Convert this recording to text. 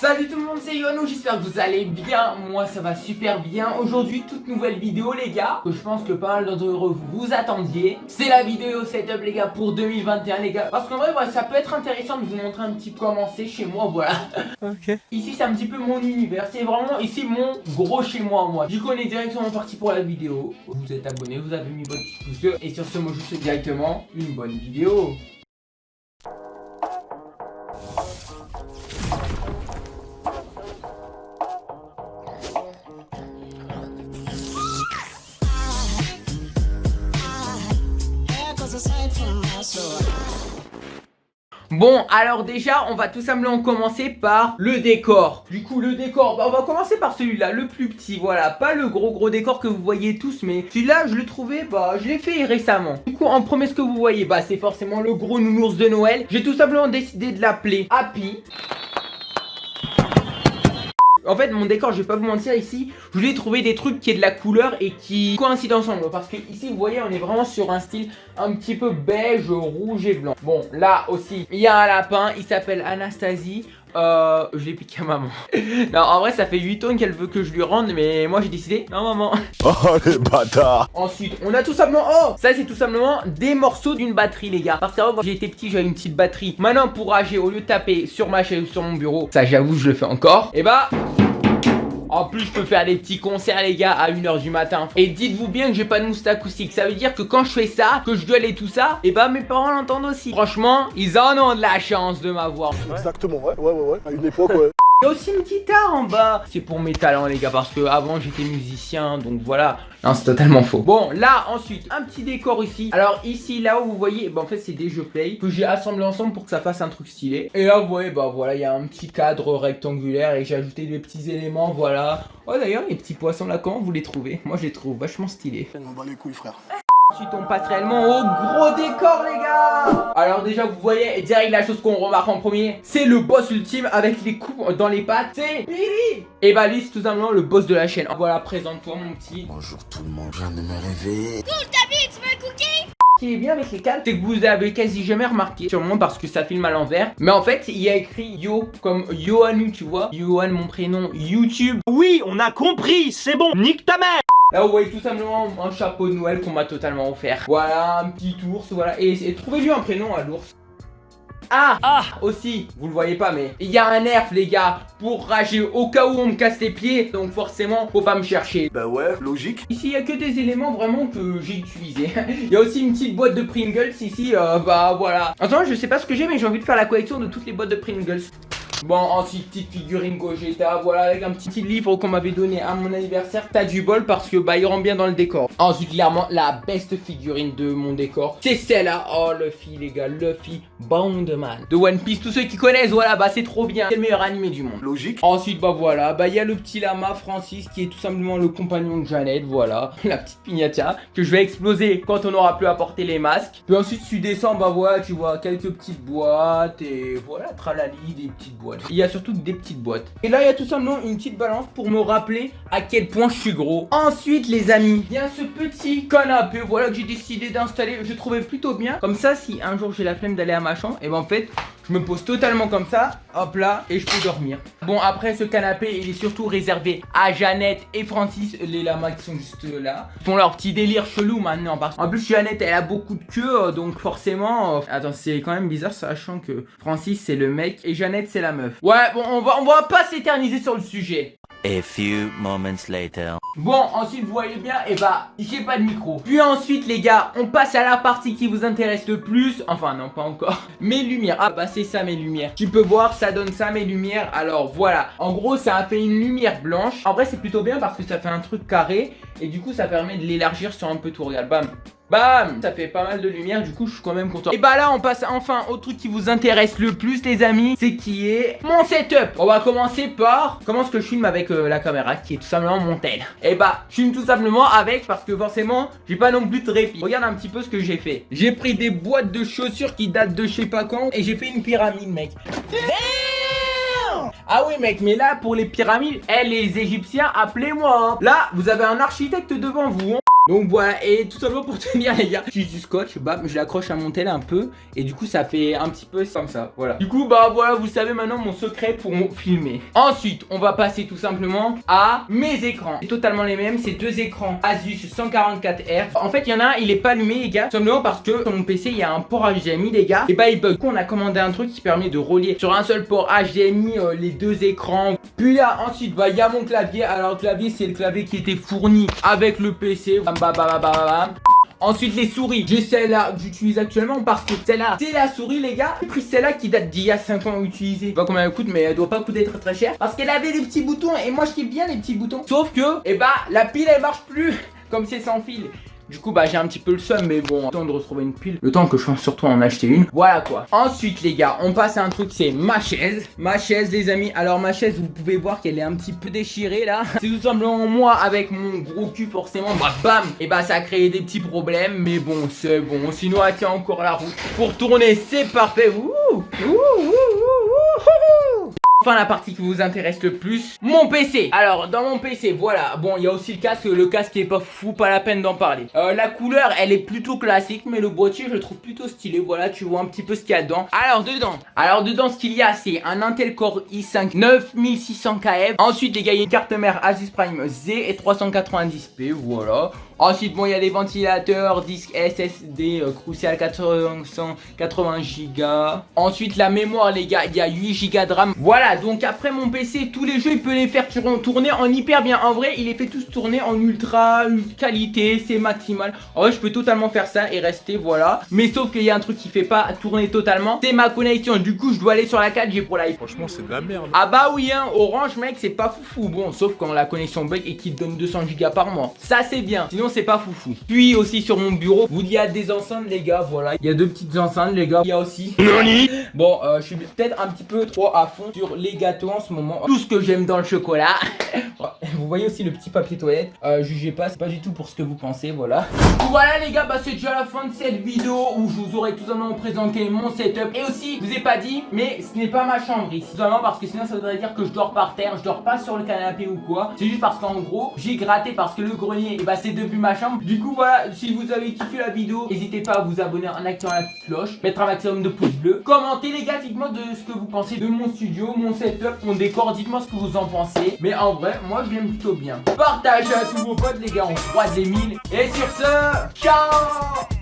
Salut tout le monde, c'est Yoannou, j'espère que vous allez bien. Moi ça va super bien. Aujourd'hui toute nouvelle vidéo les gars, que je pense que pas mal d'entre vous attendiez. C'est la vidéo setup les gars pour 2021 les gars. Parce qu'en vrai ça peut être intéressant de vous montrer un petit peu comment c'est chez moi, voilà. Ok. Ici c'est un petit peu mon univers, c'est vraiment ici mon gros chez moi. Du coup on est directement parti pour la vidéo. Vous êtes abonné, vous avez mis votre petit pouce bleu. Et sur ce moi je vous souhaite directement une bonne vidéo. Bon, alors déjà, on va tout simplement commencer par le décor. Du coup, le décor, on va commencer par celui-là, le plus petit, voilà. Pas le gros décor que vous voyez tous, mais celui-là, je le trouvais, je l'ai fait récemment. Du coup, en premier, ce que vous voyez, c'est forcément le gros nounours de Noël. J'ai tout simplement décidé de l'appeler Happy. En fait mon décor, je vais pas vous mentir, ici je voulais trouver des trucs qui aient de la couleur et qui coïncident ensemble. Parce que ici vous voyez on est vraiment sur un style un petit peu beige, rouge et blanc. Bon là aussi il y a un lapin, il s'appelle Anastasie. Je l'ai piqué à maman. Non en vrai ça fait 8 ans qu'elle veut que je lui rende. Mais moi j'ai décidé, non maman. Oh les bâtards. Ensuite on a tout simplement, ça c'est tout simplement des morceaux d'une batterie les gars. Parce qu'avant quand j'étais petit j'avais une petite batterie. Maintenant pour rager, au lieu de taper sur ma chaise ou sur mon bureau, ça j'avoue je le fais encore. Et en plus je peux faire des petits concerts les gars à 1 h du matin. Et dites-vous bien que j'ai pas de mousse acoustique. Ça veut dire que quand je fais ça, que je gueule et tout ça, et mes parents l'entendent aussi. Franchement ils en ont de la chance de m'avoir. Exactement, ouais, à une époque, ouais. Il y a aussi une guitare en bas. C'est pour mes talents les gars, parce que avant j'étais musicien, donc voilà. Non c'est totalement faux. Bon là ensuite un petit décor ici. Alors ici là où vous voyez, en fait c'est des jeux play que j'ai assemblés ensemble pour que ça fasse un truc stylé. Et là vous voyez voilà il y a un petit cadre rectangulaire et j'ai ajouté des petits éléments, voilà. Oh d'ailleurs les petits poissons là, comment vous les trouvez? Moi je les trouve vachement stylés. On bat les couilles frère. Ensuite on passe réellement au gros décor les gars. Alors déjà vous voyez direct la chose qu'on remarque en premier, c'est le boss ultime avec les coupes dans les pattes, c'est Billy. Et lui c'est tout simplement le boss de la chaîne. Voilà, présente-toi mon petit. Bonjour tout le monde, je viens de me réveiller. Ce qui est bien avec les cadres, c'est que vous avez quasi jamais remarqué, sûrement parce que ça filme à l'envers. Mais en fait il y a écrit Yo comme Yoannou, tu vois. Yoann mon prénom, YouTube. Oui, on a compris, c'est bon, nique ta mère. Là vous voyez tout simplement un chapeau de Noël qu'on m'a totalement offert. Voilà, un petit ours, voilà. Et trouvez-lui un prénom à l'ours. Aussi, vous le voyez pas mais il y a un nerf les gars pour rager au cas où on me casse les pieds. Donc forcément faut pas me chercher. Bah ouais, logique. Ici il y a que des éléments vraiment que j'ai utilisés. Il y a aussi une petite boîte de Pringles ici, voilà. Attends, je sais pas ce que j'ai mais j'ai envie de faire la collection de toutes les boîtes de Pringles. Bon, ensuite, petite figurine Gogeta, voilà, avec un petit livre qu'on m'avait donné à mon anniversaire. T'as du bol parce que il rentre bien dans le décor. Ensuite, clairement, la best figurine de mon décor, c'est celle-là. Oh, Luffy, les gars, Luffy Bondman de One Piece. Tous ceux qui connaissent, voilà, c'est trop bien. C'est le meilleur animé du monde. Logique. Ensuite, voilà, il y a le petit lama Francis qui est tout simplement le compagnon de Jeannette, voilà. La petite pignata que je vais exploser quand on aura pu apporter les masques. Puis ensuite, tu descends, voilà, tu vois, quelques petites boîtes et voilà, tralali, des petites boîtes. Il y a surtout des petites boîtes. Et là il y a tout simplement une petite balance pour me rappeler à quel point je suis gros. Ensuite les amis, il y a ce petit canapé, voilà, que j'ai décidé d'installer. Je trouvais plutôt bien. Comme ça si un jour j'ai la flemme d'aller à ma chambre, et en fait je me pose totalement comme ça, hop là, et je peux dormir. Bon après ce canapé il est surtout réservé à Jeannette et Francis, les lamas qui sont juste là. Ils font leur petit délire chelou maintenant. En plus Jeannette elle a beaucoup de queue, donc forcément attends, c'est quand même bizarre sachant que Francis c'est le mec et Jeannette c'est la meuf. Ouais bon on va pas s'éterniser sur le sujet. A few moments later. Bon ensuite vous voyez bien, j'ai pas de micro. Puis ensuite les gars, on passe à la partie qui vous intéresse le plus. Enfin non pas encore. Mes lumières, c'est ça mes lumières. Tu peux voir ça donne ça mes lumières. Alors voilà, en gros ça a fait une lumière blanche. En vrai c'est plutôt bien parce que ça fait un truc carré. Et du coup ça permet de l'élargir sur un peu tout, regarde, bam, ça fait pas mal de lumière, du coup je suis quand même content. Et là on passe enfin au truc qui vous intéresse le plus les amis, c'est qui est mon setup. On va commencer par comment est-ce que je filme avec la caméra qui est tout simplement mon tel. Et je filme tout simplement avec parce que forcément j'ai pas non plus de répit. Regarde un petit peu ce que j'ai fait. J'ai pris des boîtes de chaussures qui datent de je sais pas quand et j'ai fait une pyramide mec. Ah oui mec, mais là pour les pyramides, les Égyptiens appelez-moi hein. Là vous avez un architecte devant vous hein. Donc voilà, et tout simplement pour tenir les gars, j'utilise du scotch, bam, je l'accroche à mon tel un peu, et du coup ça fait un petit peu comme ça, voilà. Du coup bah voilà, vous savez maintenant mon secret pour filmer. Ensuite, on va passer tout simplement à mes écrans. C'est totalement les mêmes, c'est deux écrans Asus 144 Hz. En fait, il y en a un, il est pas allumé les gars, simplement parce que sur mon PC, il y a un port HDMI les gars, et bah il bug. Du coup, on a commandé un truc qui permet de relier sur un seul port HDMI les deux écrans. Puis là, ensuite, bah il y a mon clavier. Alors le clavier, c'est le clavier qui était fourni avec le PC. Bam, bam, bam, bam, bam. Ensuite les souris, j'ai celle-là que j'utilise actuellement parce que celle-là c'est la souris les gars. J'ai pris celle-là qui date d'il y a 5 ans utilisée. Je sais pas combien elle coûte mais elle doit pas coûter très cher parce qu'elle avait des petits boutons et moi je kiffe bien les petits boutons. Sauf que la pile elle marche plus comme c'est sans fil. Du coup bah j'ai un petit peu le seum mais bon, le temps de retrouver une pile, le temps que je pense surtout en acheter une. Voilà quoi. Ensuite les gars, on passe à un truc, c'est ma chaise. Ma chaise les amis, alors ma chaise vous pouvez voir qu'elle est un petit peu déchirée là. C'est tout simplement moi avec mon gros cul forcément, bah bam. Et bah ça a créé des petits problèmes mais bon c'est bon. Sinon elle tient encore la route. Pour tourner c'est parfait. Ouh. Enfin la partie qui vous intéresse le plus, mon PC. Alors dans mon PC voilà, bon il y a aussi le casque est pas fou, pas la peine d'en parler. La couleur elle est plutôt classique mais le boîtier je le trouve plutôt stylé. Voilà, tu vois un petit peu ce qu'il y a dedans. Alors dedans ce qu'il y a c'est un Intel Core i5 9600KF. Ensuite les gars il y a une carte mère Asus Prime Z et 390p, voilà. Ensuite bon il y a des ventilateurs, disque SSD Crucial 480 Go. Ensuite la mémoire les gars, il y a 8 Go de RAM. Voilà, donc après mon PC tous les jeux il peut les faire tourner en hyper bien. En vrai il les fait tous tourner en ultra qualité, c'est maximal. En vrai je peux totalement faire ça et rester, voilà. Mais sauf qu'il y a un truc qui fait pas tourner totalement, c'est ma connexion. Du coup je dois aller sur la 4G pour live. Franchement, c'est de la merde. Ah bah oui hein, Orange mec c'est pas foufou. Bon sauf quand la connexion bug et qu'il te donne 200 Go par mois, ça c'est bien, sinon c'est pas foufou. Puis aussi sur mon bureau, il y a des enceintes les gars, voilà. Il y a deux petites enceintes les gars. Il y a aussi bon je suis peut-être un petit peu trop à fond sur les gâteaux en ce moment. Tout ce que j'aime dans le chocolat. Vous voyez aussi le petit papier toilette. Jugez pas, c'est pas du tout pour ce que vous pensez, voilà. Voilà les gars, bah c'est déjà la fin de cette vidéo où je vous aurai tout simplement présenté mon setup. Et aussi, je vous ai pas dit, mais ce n'est pas ma chambre ici. Tout simplement parce que sinon ça voudrait dire que je dors par terre, je dors pas sur le canapé ou quoi. C'est juste parce qu'en gros, j'ai gratté parce que le grenier, et bah c'est devenu ma chambre. Du coup voilà, si vous avez kiffé la vidéo, n'hésitez pas à vous abonner en activant la petite cloche, mettre un maximum de pouces bleus. Commentez les gars, dites-moi de ce que vous pensez de mon studio, mon setup, mon décor, dites-moi ce que vous en pensez. Mais en vrai, moi je l'aime plutôt bien. Partagez à tous vos potes les gars, on croise les 1000. Et sur ce, ciao.